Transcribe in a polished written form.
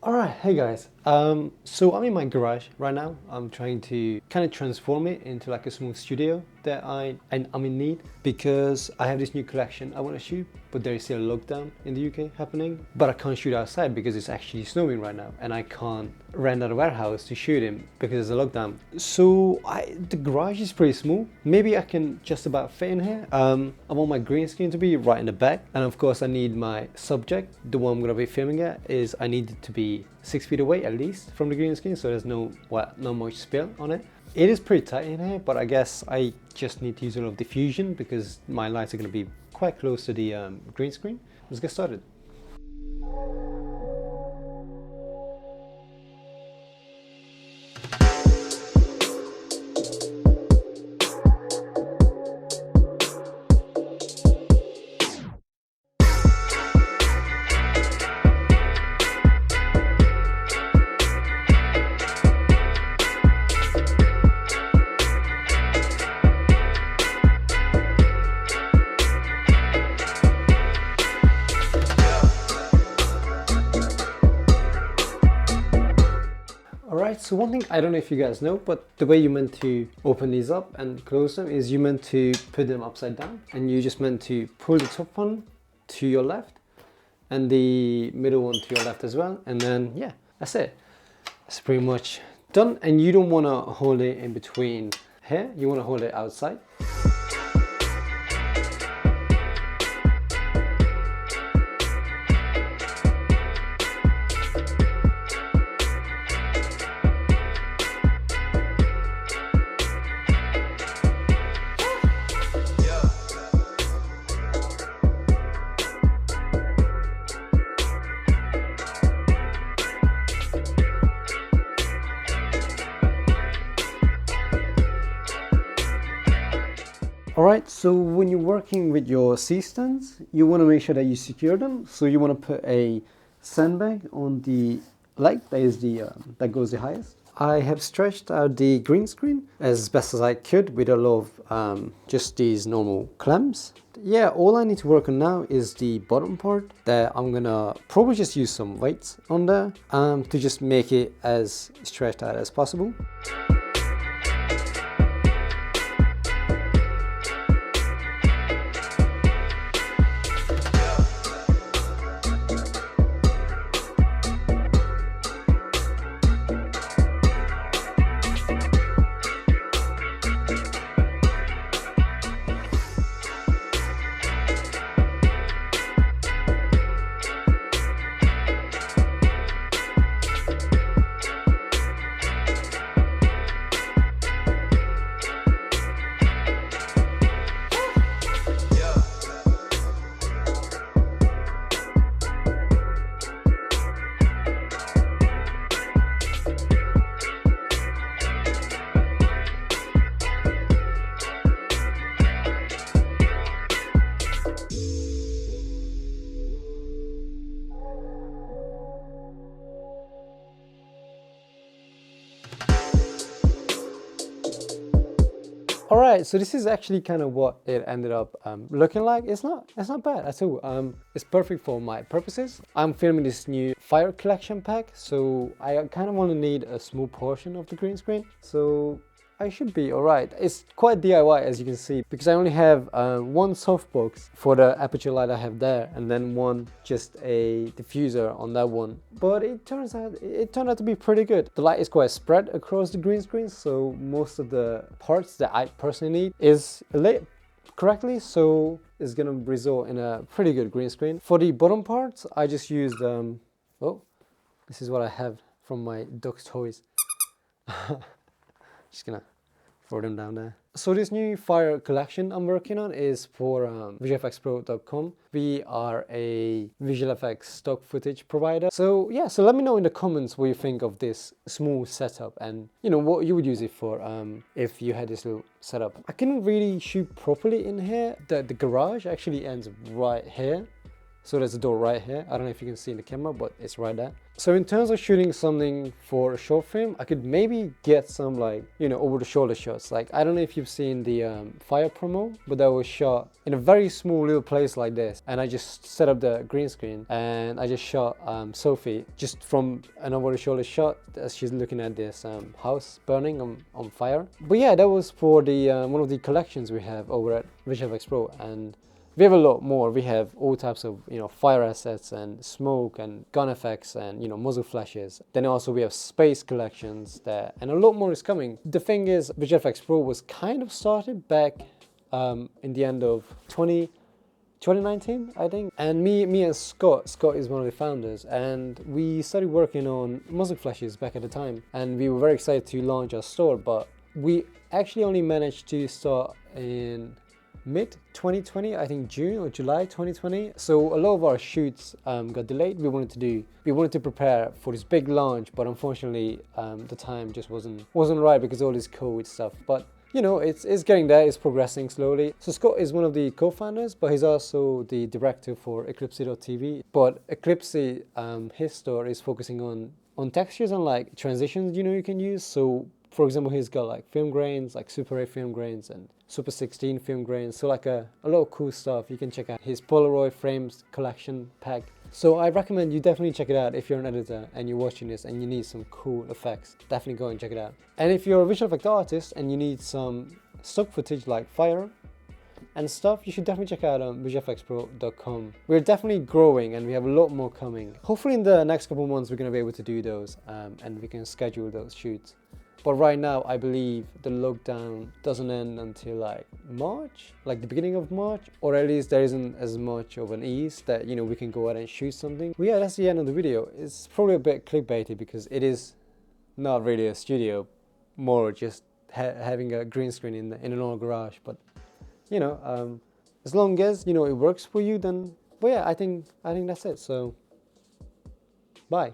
Alright, hey guys. So I'm in my garage right now. I'm trying to kind of transform it into like a small studio that I'm in need because I have this new collection I want to shoot, but there is still a lockdown in the UK happening. But I can't shoot outside because it's actually snowing right now, and I can't rent out a warehouse to shoot in because there's a lockdown. So the garage is pretty small. Maybe I can just about fit in here. I want my green screen to be right in the back, and of course I need my subject, the one I'm gonna be filming at, I need it to be 6 feet away at least from the green screen, so there's no much spill on it. It is pretty tight in here, but I guess I just need to use a lot of diffusion because my lights are going to be quite close to the green screen. Let's get started. Alright, so one thing I don't know if you guys know, but the way you're meant to open these up and close them is you're meant to put them upside down, and you just meant to pull the top one to your left and the middle one to your left as well, and then yeah, that's it. That's pretty much done. And you don't want to hold it in between here, you want to hold it outside. Alright, so when you're working with your C-stands, you want to make sure that you secure them. So you want to put a sandbag on the leg that is that goes the highest. I have stretched out the green screen as best as I could with a lot of just these normal clamps. Yeah, all I need to work on now is the bottom part that I'm gonna probably just use some weights on there to just make it as stretched out as possible. Alright, so this is actually kind of what it ended up looking like. It's not bad at all. It's perfect for my purposes. I'm filming this new fire collection pack, so I kind of want to need a small portion of the green screen. So I should be alright. It's quite DIY, as you can see, because I only have one softbox for the aperture light I have there, and then one just a diffuser on that one. But it turned out to be pretty good. The light is quite spread across the green screen, so most of the parts that I personally need is lit correctly, so it's gonna result in a pretty good green screen. For the bottom parts, I just used oh, this is what I have from my dog's toys. Just gonna throw them down there. So this new fire collection I'm working on is for VisualFxPro.com. We are a visual effects stock footage provider. So yeah, so let me know in the comments what you think of this small setup, and you know what you would use it for if you had this little setup. I couldn't really shoot properly in here. The garage actually ends right here. So there's a door right here. I don't know if you can see in the camera, but it's right there. So in terms of shooting something for a short film, I could maybe get some like, you know, over the shoulder shots. Like, I don't know if you've seen the Fire promo, but that was shot in a very small little place like this. And I just set up the green screen and I just shot Sophie just from an over the shoulder shot as she's looking at this house burning on fire. But yeah, that was for the one of the collections we have over at VisualFxPro, and we have a lot more. We have all types of, you know, fire assets and smoke and gun effects and, you know, muzzle flashes. Then also we have space collections there, and a lot more is coming. The thing is, VisualFxPro was kind of started back in the end of 2019, I think. And me and Scott is one of the founders, and we started working on muzzle flashes back at the time. And we were very excited to launch our store, but we actually only managed to start in mid 2020, I think June or July 2020. So a lot of our shoots got delayed. We wanted to prepare for this big launch, but unfortunately the time just wasn't right because of all this COVID stuff. But you know, it's getting there, it's progressing slowly. So Scott is one of the co-founders, but he's also the director for Eclipse.tv. But Eclipse, his store is focusing on textures and like transitions, you know, you can use. So for example, he's got like film grains, like Super 8 film grains and Super 16 film grains. So like a lot of cool stuff. You can check out his Polaroid frames collection pack. So I recommend you definitely check it out if you're an editor and you're watching this and you need some cool effects. Definitely go and check it out. And if you're a visual effect artist and you need some stock footage like fire and stuff, you should definitely check out VisualFxPro.com. We're definitely growing and we have a lot more coming. Hopefully in the next couple of months we're going to be able to do those and we can schedule those shoots. But right now, I believe the lockdown doesn't end until like March, like the beginning of March, or at least there isn't as much of an ease that, you know, we can go out and shoot something. But yeah, that's the end of the video. It's probably a bit clickbaity because it is not really a studio, more just having a green screen in an old garage. But you know, as long as, you know, it works for you, then. But yeah, I think that's it. So bye.